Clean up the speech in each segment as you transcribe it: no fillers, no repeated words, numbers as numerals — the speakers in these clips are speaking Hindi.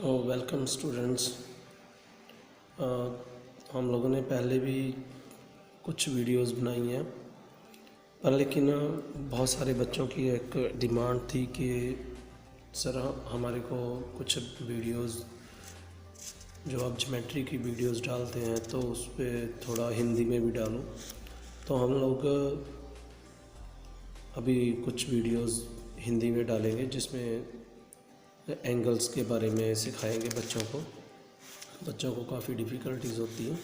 Welcome students. हम लोगों ने पहले भी कुछ वीडियोस बनाई हैं, पर लेकिन बहुत सारे बच्चों की एक डिमांड थी कि सर हमारे को कुछ वीडियोस जो आप ज्योमेट्री की वीडियोस डालते हैं तो उस पर थोड़ा हिंदी में भी डालो। तो हम लोग अभी कुछ वीडियोस हिंदी में डालेंगे जिसमें एंगल्स के बारे में सिखाएंगे बच्चों को काफ़ी डिफ़िकल्टीज होती हैं।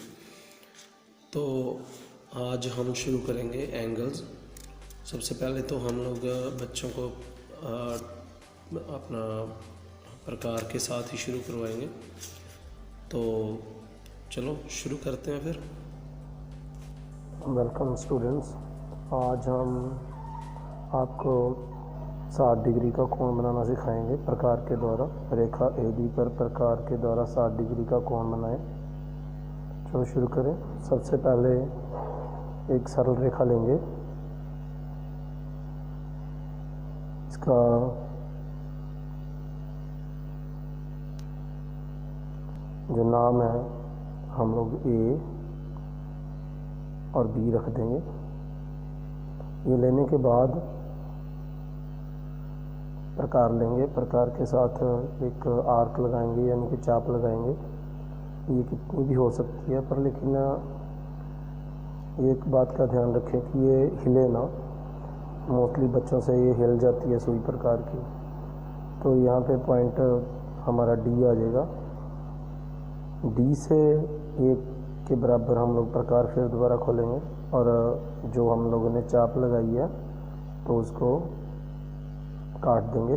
तो आज हम शुरू करेंगे एंगल्स। सबसे पहले तो हम लोग बच्चों को अपना प्रकार के साथ ही शुरू करवाएंगे। तो चलो शुरू करते हैं फिर। वेलकम स्टूडेंट्स, आज हम आपको 60 डिग्री का कोण बनाना सिखाएंगे प्रकार के द्वारा। रेखा AB पर प्रकार के द्वारा 60 डिग्री का कोण बनाएं। चलो शुरू करें। सबसे पहले एक सरल रेखा लेंगे, इसका जो नाम है हम लोग A और B रख देंगे। ये लेने के बाद प्रकार लेंगे, प्रकार के साथ एक आर्क लगाएंगे यानी कि चाप लगाएंगे। ये कितनी भी हो सकती है, पर लेकिन एक बात का ध्यान रखें कि ये हिले ना। मोस्टली बच्चों से ये हिल जाती है सुई प्रकार की। तो यहाँ पे पॉइंट हमारा D आ जाएगा। D से 1 के बराबर हम लोग प्रकार फिर दोबारा खोलेंगे और जो हम लोगों ने चाप लगाई है तो उसको काट देंगे।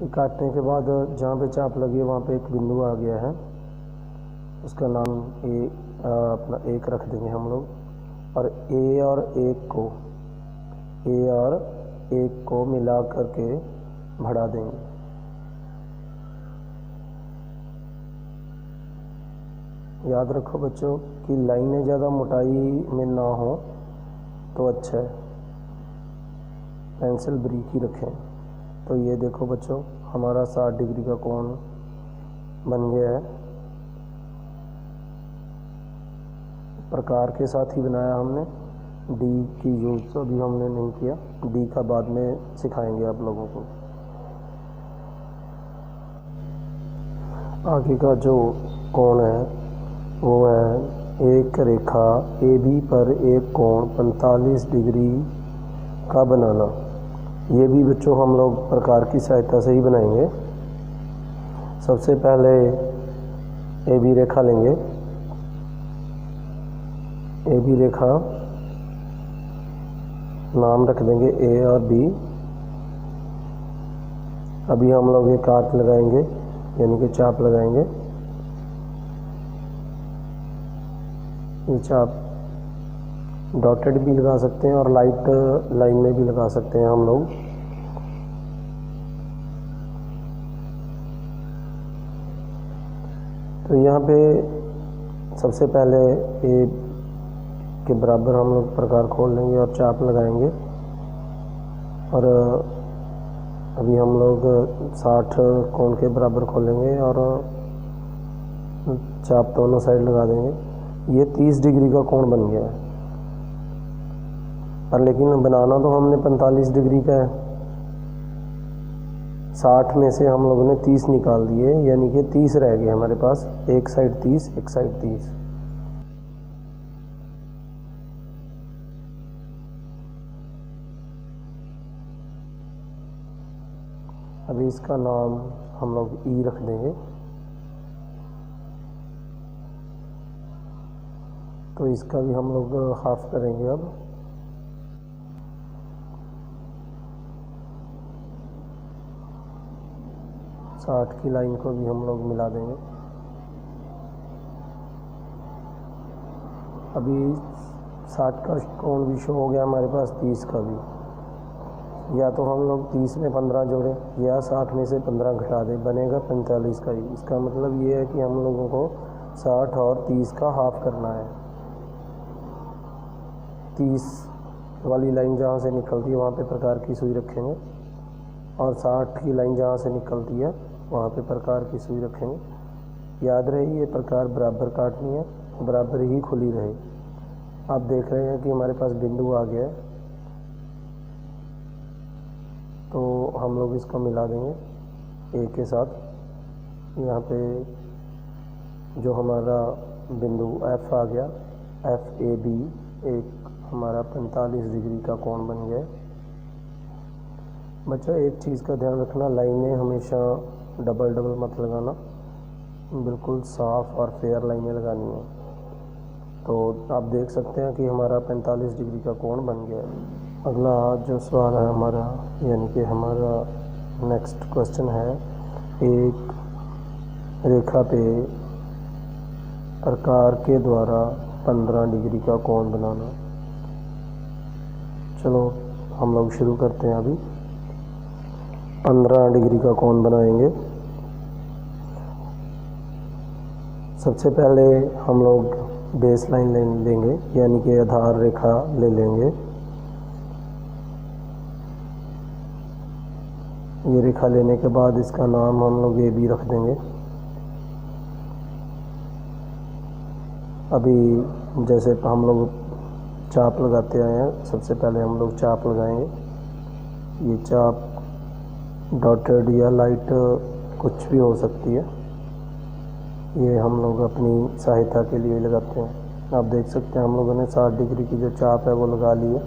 काटने के बाद जहाँ पे चाप लगी है वहाँ पे एक बिंदु आ गया है, उसका नाम अपना 1 रख देंगे हम लोग। और A और 1 को मिला करके बढ़ा देंगे। याद रखो बच्चों कि लाइनें ज़्यादा मोटाई में ना हो तो अच्छा है, पेंसिल ब्रीक ही रखें। तो ये देखो बच्चों, हमारा 60 डिग्री का कोण बन गया है। प्रकार के साथ ही बनाया हमने, D की यूज़ तो अभी हमने नहीं किया, D का बाद में सिखाएंगे आप लोगों को। आगे का जो कोण है वो है एक रेखा AB पर एक कोण 45 डिग्री का बनाना। ये भी बच्चों हम लोग प्रकार की सहायता से ही बनाएंगे। सबसे पहले AB रेखा लेंगे। AB रेखा नाम रख देंगे A और B। अभी हम लोग एक आर्क लगाएंगे यानी कि चाप लगाएंगे। ये चाप डॉटेड भी लगा सकते हैं और लाइट लाइन में भी लगा सकते हैं हम लोग। तो यहाँ पे सबसे पहले A के बराबर हम लोग प्रकार खोल लेंगे और चाप लगाएंगे। और अभी हम लोग 60 कोण के बराबर खोलेंगे और चाप दोनों साइड लगा देंगे। ये 30 डिग्री का कोण बन गया है, पर लेकिन बनाना तो हमने 45 डिग्री का है। 60 में से हम लोगों ने 30 निकाल दिए, यानी कि 30 रह गए हमारे पास। एक साइड 30, एक साइड 30। अभी इसका नाम हम लोग E रख देंगे। तो इसका भी हम लोग हाफ करेंगे। अब साठ की लाइन को भी हम लोग मिला देंगे। अभी 60 का कोण भी शो हो गया हमारे पास, 30 का भी। या तो हम लोग 30 में 15 जोड़ें या 60 में से 15 घटा दें, बनेगा 45 का ही। इसका मतलब ये है कि हम लोगों को 60 और 30 का हाफ करना है। 30 वाली लाइन जहाँ से निकलती है वहाँ पे प्रकार की सुई रखेंगे, और 60 की लाइन जहाँ से निकलती है वहाँ पे प्रकार की सुई रखेंगे। याद रहे ये प्रकार बराबर काटनी है, बराबर ही खुली रहे। आप देख रहे हैं कि हमारे पास बिंदु आ गया है, तो हम लोग इसको मिला देंगे ए के साथ। यहाँ पे जो हमारा बिंदु F आ गया, FAB एक हमारा 45 डिग्री का कोण बन गया। बच्चों एक चीज़ का ध्यान रखना, लाइनें हमेशा डबल डबल मत लगाना, बिल्कुल साफ और फेयर लाइनें लगानी है। तो आप देख सकते हैं कि हमारा 45 डिग्री का कोण बन गया है। अगला जो सवाल है हमारा, यानी कि हमारा नेक्स्ट क्वेश्चन है, एक रेखा पे प्रकार के द्वारा 15 डिग्री का कोण बनाना। चलो हम लोग शुरू करते हैं। अभी 15 डिग्री का कोण बनाएंगे। सबसे पहले हम लोग बेस लाइन ले लेंगे, यानी कि आधार रेखा ले लेंगे। ये रेखा लेने के बाद इसका नाम हम लोग ए बी रख देंगे। अभी जैसे हम लोग चाप लगाते आए हैं, सबसे पहले हम लोग चाप लगाएंगे। ये चाप डॉटेड या लाइट कुछ भी हो सकती है, ये हम लोग अपनी सहायता के लिए लगाते हैं। आप देख सकते हैं हम लोगों ने 60 डिग्री की जो चाप है वो लगा ली है।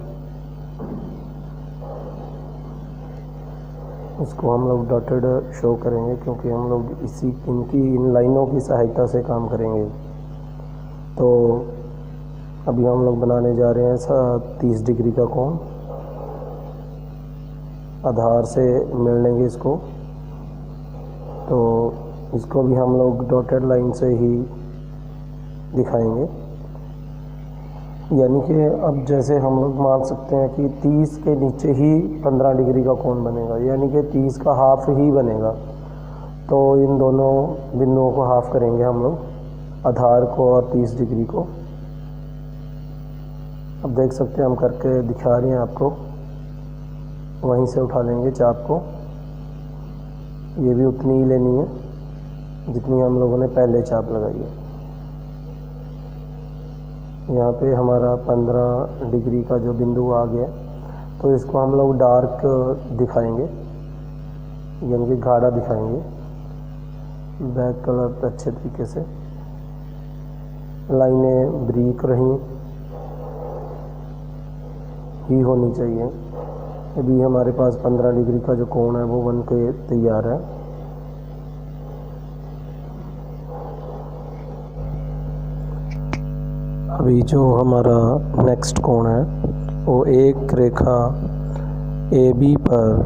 इसको हम लोग डॉटेड शो करेंगे क्योंकि हम लोग इन लाइनों की सहायता से काम करेंगे। तो अभी हम लोग बनाने जा रहे हैं 30 डिग्री का कोण। आधार से मिल लेंगे इसको, तो इसको भी हम लोग डॉटेड लाइन से ही दिखाएंगे। यानी कि अब जैसे हम लोग मान सकते हैं कि 30 के नीचे ही 15 डिग्री का कोण बनेगा, यानी कि 30 का हाफ ही बनेगा। तो इन दोनों बिंदुओं को हाफ करेंगे हम लोग, आधार को और 30 डिग्री को। अब देख सकते हैं हम करके दिखा रहे हैं आपको। वहीं से उठा लेंगे चाप को, ये भी उतनी ही लेनी है जितनी हम लोगों ने पहले चाप लगाई है। यहाँ पे हमारा 15 डिग्री का जो बिंदु आ गया, तो इसको हम लोग डार्क दिखाएंगे, यानी कि गाढ़ा दिखाएंगे बैक कलर पे अच्छे तरीके से। लाइनें ब्रीक रही ही होनी चाहिए। अभी हमारे पास 15 डिग्री का जो कोण है वो बन के तैयार है। अभी जो हमारा नेक्स्ट कोण है वो एक रेखा ए बी पर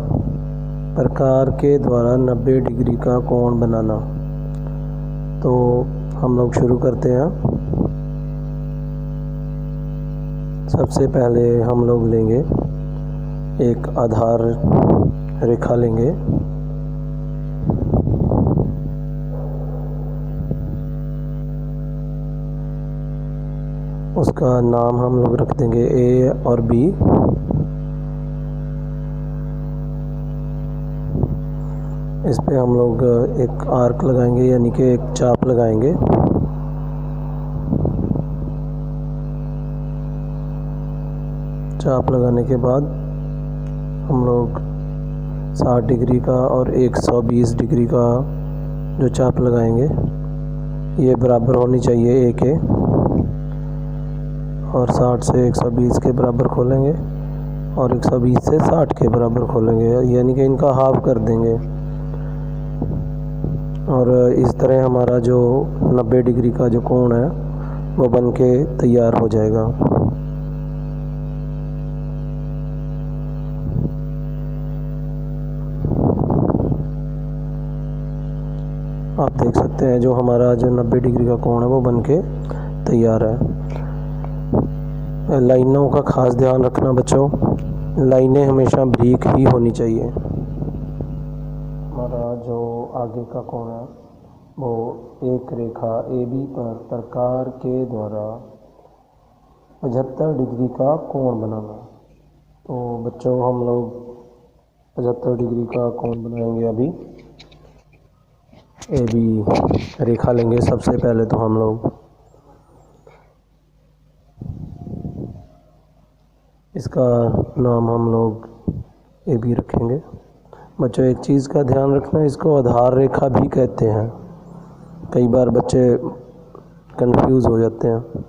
प्रकार के द्वारा 90 डिग्री का कोण बनाना। तो हम लोग शुरू करते हैं। सबसे पहले हम लोग लेंगे एक आधार रेखा लेंगे, उसका नाम हम लोग रख देंगे ए और बी। इस पे हम लोग एक आर्क लगाएंगे, यानी कि एक चाप लगाएंगे। चाप लगाने के बाद हम लोग 60 डिग्री का और 120 डिग्री का जो चाप लगाएंगे, ये बराबर होनी चाहिए ए के, और 60 से 120 के बराबर खोलेंगे और 120 से 60 के बराबर खोलेंगे, यानी कि इनका हाफ कर देंगे। और इस तरह हमारा जो 90 डिग्री का जो कोण है वो बन के तैयार हो जाएगा। आप देख सकते हैं जो हमारा जो 90 डिग्री का कोण है वो बन के तैयार है। लाइनों का खास ध्यान रखना बच्चों, लाइनें हमेशा ब्रीक ही होनी चाहिए। हमारा जो आगे का कोण है वो एक रेखा ए बी पर प्रकार के द्वारा 75 डिग्री का कोण बनाना। तो बच्चों हम लोग 75 डिग्री का कोण बनाएंगे। अभी ए बी रेखा लेंगे। सबसे पहले तो हम लोग इसका नाम हम लोग ए बी रखेंगे। बच्चों एक चीज़ का ध्यान रखना, इसको आधार रेखा भी कहते हैं। कई बार बच्चे कंफ्यूज हो जाते हैं।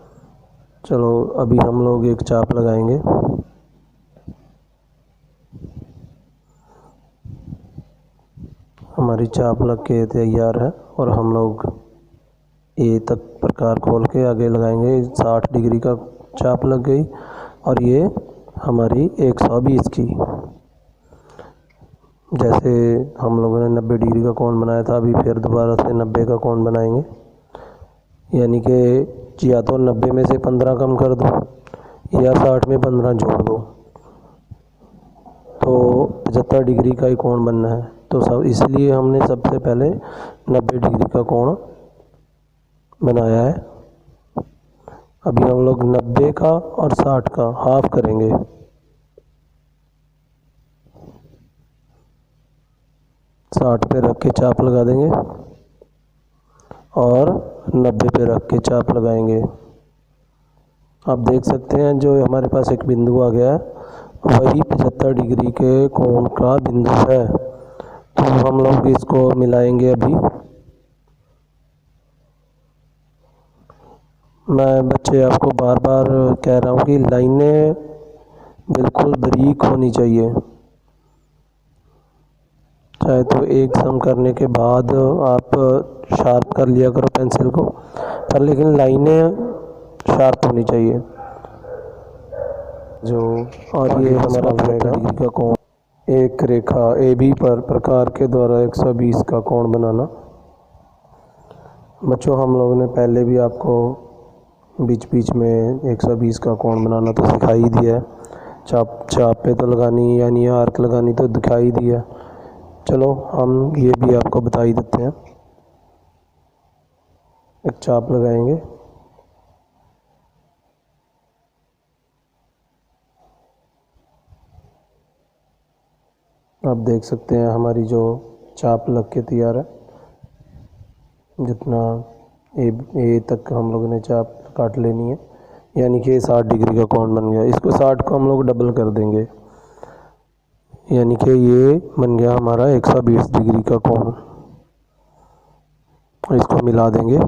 चलो अभी हम लोग एक चाप लगाएंगे। हमारी चाप लग के तैयार है और हम लोग ए तक प्रकार खोल के आगे लगाएंगे। 60 डिग्री का चाप लग गई और ये हमारी 120 की। जैसे हम लोगों ने 90 डिग्री का कोण बनाया था, अभी फिर दोबारा से 90 का कोण बनाएंगे। यानी कि या तो 90 में से 15 कम कर दो या 60 में 15 जोड़ दो, तो 75 डिग्री का ही कोण बनना है। तो सब इसलिए हमने सबसे पहले 90 डिग्री का कोण बनाया है। अभी हम लोग 90 का और 60 का हाफ करेंगे। साठ पे रख के चाप लगा देंगे और 90 पे रख के चाप लगाएंगे। आप देख सकते हैं जो हमारे पास एक बिंदु आ गया है, वही 75 डिग्री के कोण का बिंदु है। तो हम लोग इसको मिलाएंगे। अभी मैं बच्चे आपको बार बार कह रहा हूँ कि लाइनें बिल्कुल बारीक होनी चाहिए। चाहे तो एक सम करने के बाद आप शार्प कर लिया करो पेंसिल को, पर लेकिन लाइनें शार्प होनी चाहिए। जो और ये हमारा 75 डिग्री का कोण, एक रेखा ए बी पर प्रकार के द्वारा 120 का कोण बनाना। बच्चों हम लोगों ने पहले भी आपको बीच बीच में 120 का कोण बनाना तो सिखा ही दिया है। चाप पे तो लगानी यानी आर्क लगानी तो दिखाई दिया। चलो हम ये भी आपको बता ही देते हैं। एक चाप लगाएंगे। आप देख सकते हैं हमारी जो चाप लग के तैयार है। जितना ए तक हम लोगों ने चाप काट लेनी है, यानी कि 60 डिग्री का कोण बन गया। इसको 60 को हम लोग डबल कर देंगे, यानी कि ये बन गया हमारा 120 डिग्री का कोण। इसको मिला देंगे।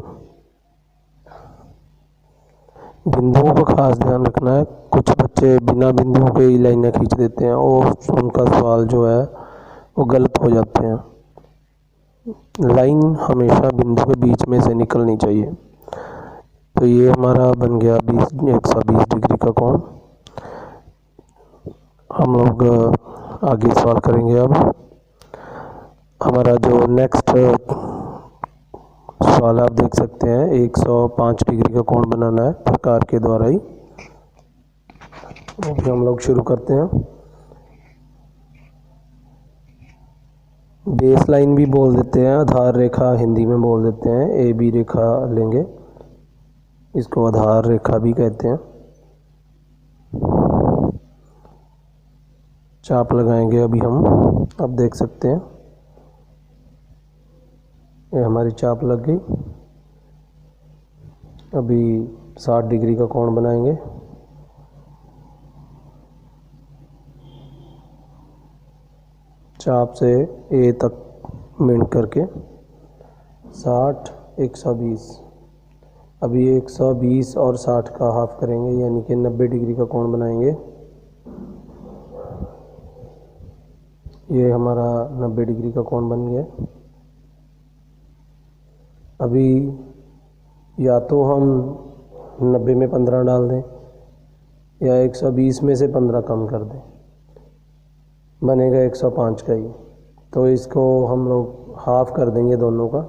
बिंदुओं का खास ध्यान रखना है। कुछ बच्चे बिना बिंदुओं के ही लाइनें खींच देते हैं और उनका सवाल जो है वो गलत हो जाते हैं। लाइन हमेशा बिंदु के बीच में से निकलनी चाहिए। तो ये हमारा बन गया 120 डिग्री का कोण। हम लोग आगे सवाल करेंगे। अब हमारा जो नेक्स्ट सवाल आप देख सकते हैं, 105 डिग्री का कोण बनाना है प्रकार के द्वारा ही। अभी हम लोग शुरू करते हैं। बेस लाइन भी बोल देते हैं, आधार रेखा हिंदी में बोल देते हैं। ए बी रेखा लेंगे, इसको आधार रेखा भी कहते हैं। चाप लगाएंगे अभी हम। अब देख सकते हैं ये हमारी चाप लग गई। अभी 60 डिग्री का कोण बनाएंगे। चाप से ए तक मिड करके 60 120। अभी 120 और 60 का हाफ करेंगे, यानी कि 90 डिग्री का कोण बनाएंगे। ये हमारा 90 डिग्री का कोण बन गया। अभी या तो हम 90 में 15 डाल दें या 120 में से 15 कम कर दें, बनेगा 105 का ही। तो इसको हम लोग हाफ कर देंगे दोनों का।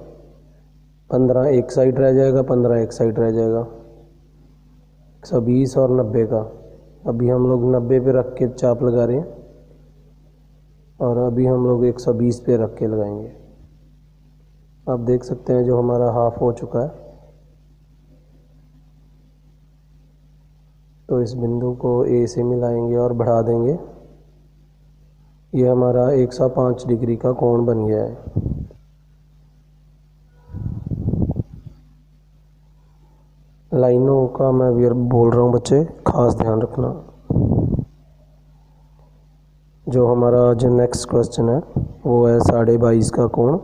15 एक साइड रह जाएगा, 15 एक साइड रह जाएगा। 120 और 90 का अभी हम लोग 90 पे रख के चाप लगा रहे हैं और अभी हम लोग 120 पे रख के लगाएंगे। आप देख सकते हैं जो हमारा हाफ हो चुका है। तो इस बिंदु को ए से मिलाएंगे और बढ़ा देंगे। ये हमारा 105 डिग्री का कोण बन गया है। लाइनों का मैं बोल रहा हूँ बच्चे, खास ध्यान रखना। जो हमारा जो नेक्स्ट क्वेश्चन है वो है 22.5 का कोण।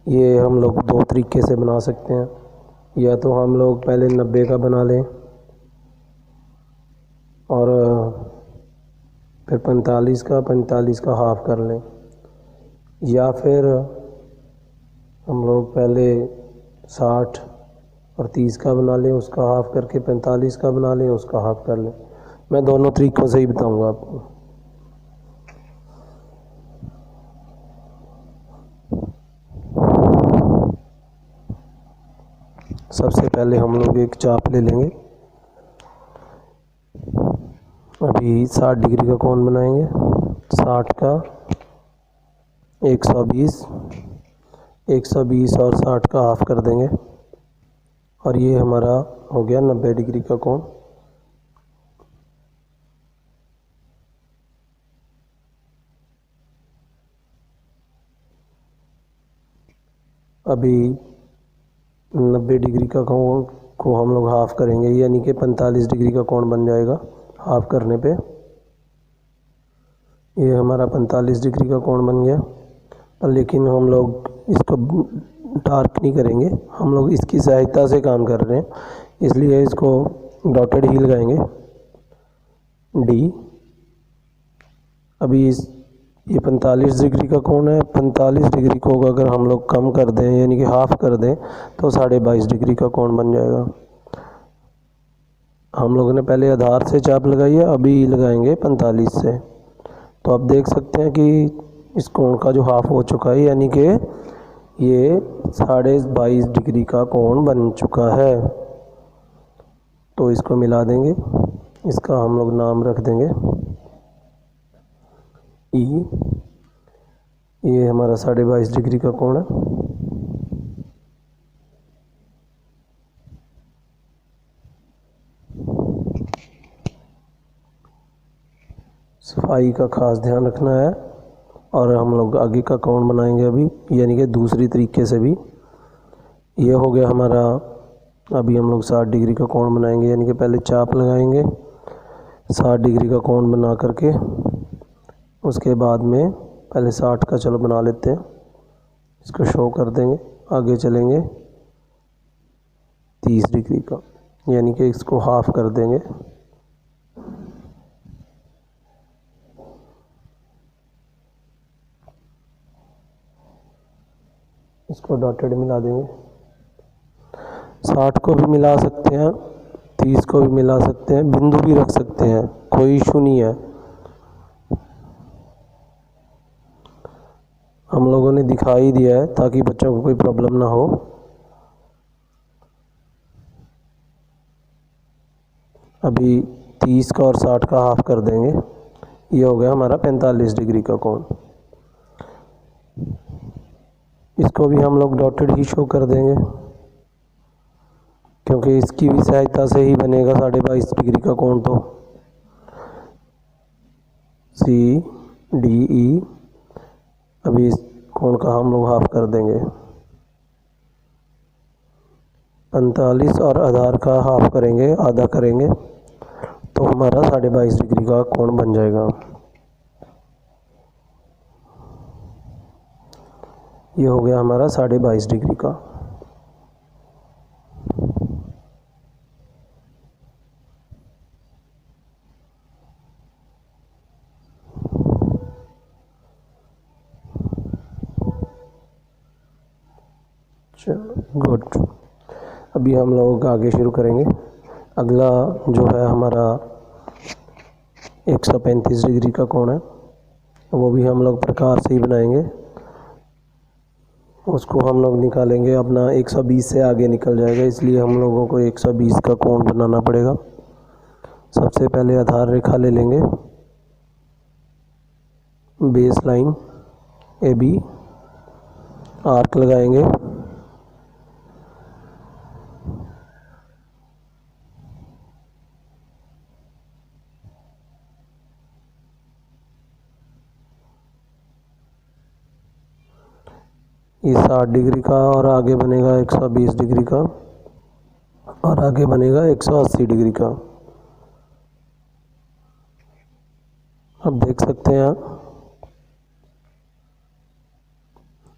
ये हम लोग दो तरीके से बना सकते हैं। या तो हम लोग पहले 90 का बना लें और फिर 45 का हाफ कर लें, या फिर हम लोग पहले 60 और 30 का बना लें, उसका हाफ करके 45 का बना लें, उसका हाफ कर लें। मैं दोनों तरीक़ों से ही बताऊंगा आपको। सबसे पहले हम लोग एक चाप ले लेंगे। अभी 60 डिग्री का कोण बनाएंगे। 60 का 120 और 60 का हाफ कर देंगे और ये हमारा हो गया 90 डिग्री का कोण। अभी 90 डिग्री का कोण को हम लोग हाफ करेंगे, यानी कि 45 डिग्री का कोण बन जाएगा हाफ करने पे। ये हमारा 45 डिग्री का कोण बन गया। लेकिन हम लोग इसको डार्क नहीं करेंगे, हम लोग इसकी सहायता से काम कर रहे हैं, इसलिए इसको डॉटेड ही लगाएंगे डी। अभी ये 45 डिग्री का कोण है। 45 डिग्री को अगर हम लोग कम कर दें, यानी कि हाफ कर दें, तो 22.5 डिग्री का कोण बन जाएगा। हम लोगों ने पहले आधार से चाप लगाई है, अभी लगाएंगे 45 से। तो आप देख सकते हैं कि इस कोण का जो हाफ हो चुका है, यानी कि ये 22.5 डिग्री का कोण बन चुका है। तो इसको मिला देंगे, इसका हम लोग नाम रख देंगे ई। ये हमारा 22.5 डिग्री का कोण है। सफाई का खास ध्यान रखना है। और हम लोग आगे का कोण बनाएंगे अभी, यानी कि दूसरी तरीके से भी। ये हो गया हमारा। अभी हम लोग 60 डिग्री का कोण बनाएंगे, यानी कि पहले चाप लगाएंगे 60 डिग्री का कोण बना करके, उसके बाद में पहले 60 का चलो बना लेते हैं, इसको शो कर देंगे। आगे चलेंगे 30 डिग्री का, यानी कि इसको हाफ कर देंगे। इसको डॉटेड मिला देंगे। 60 को भी मिला सकते हैं, 30 को भी मिला सकते हैं, बिंदु भी रख सकते हैं, कोई इशू नहीं है। हम लोगों ने दिखाई दिया है ताकि बच्चों को कोई प्रॉब्लम ना हो। अभी 30 का और 60 का हाफ कर देंगे। ये हो गया हमारा 45 डिग्री का कोण। इसको भी हम लोग डॉटेड ही शो कर देंगे, क्योंकि इसकी भी सहायता से ही बनेगा 22.5 डिग्री का कोण। तो सी डी ई। अभी इस कोण का हम लोग हाफ कर देंगे। 45 और आधार का हाफ करेंगे, आधा करेंगे, तो हमारा 22.5 डिग्री का कोण बन जाएगा। ये हो गया हमारा 22.5 डिग्री का। चलो गुड। अभी हम लोग आगे शुरू करेंगे। अगला जो है हमारा 135 डिग्री का कोण है, वो भी हम लोग प्रकार से ही बनाएंगे। उसको हम लोग निकालेंगे, अपना 120 से आगे निकल जाएगा, इसलिए हम लोगों को 120 का कोण बनाना पड़ेगा। सबसे पहले आधार रेखा ले लेंगे, base line A B, arc लगाएंगे, ये 60 डिग्री का और आगे बनेगा 120 डिग्री का और आगे बनेगा 180 डिग्री का। अब देख सकते हैं आप।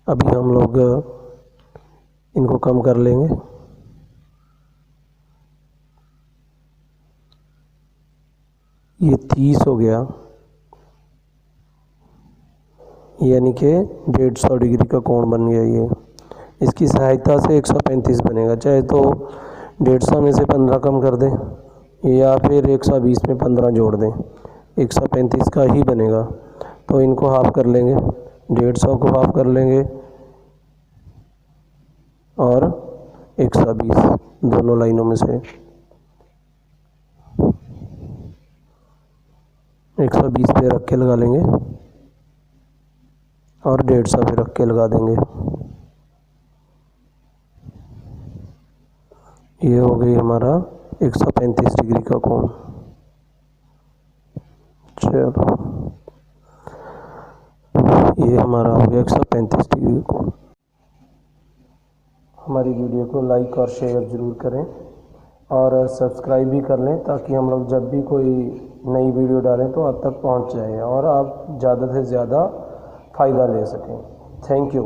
अभी हम लोग इनको कम कर लेंगे। ये 30 हो गया, यानी कि 150 डिग्री का कोण बन गया। ये इसकी सहायता से 135 बनेगा। चाहे तो 150 में से 15 कम कर दें या फिर 120 में 15 जोड़ दें, 135 का ही बनेगा। तो इनको हाफ कर लेंगे, 150 को हाफ कर लेंगे और 120 दोनों लाइनों में से 120 पे रख के लगा लेंगे और 150 पे रख के लगा देंगे। ये हो गई हमारा 135 डिग्री का कोण। चलो, ये हमारा हो गया 135 डिग्री का कोण। हमारी वीडियो को लाइक और शेयर ज़रूर करें और सब्सक्राइब भी कर लें, ताकि हम लोग जब भी कोई नई वीडियो डालें तो आप तक पहुंच जाए और आप ज़्यादा से ज़्यादा फ़ायदा ले सकें। Thank you.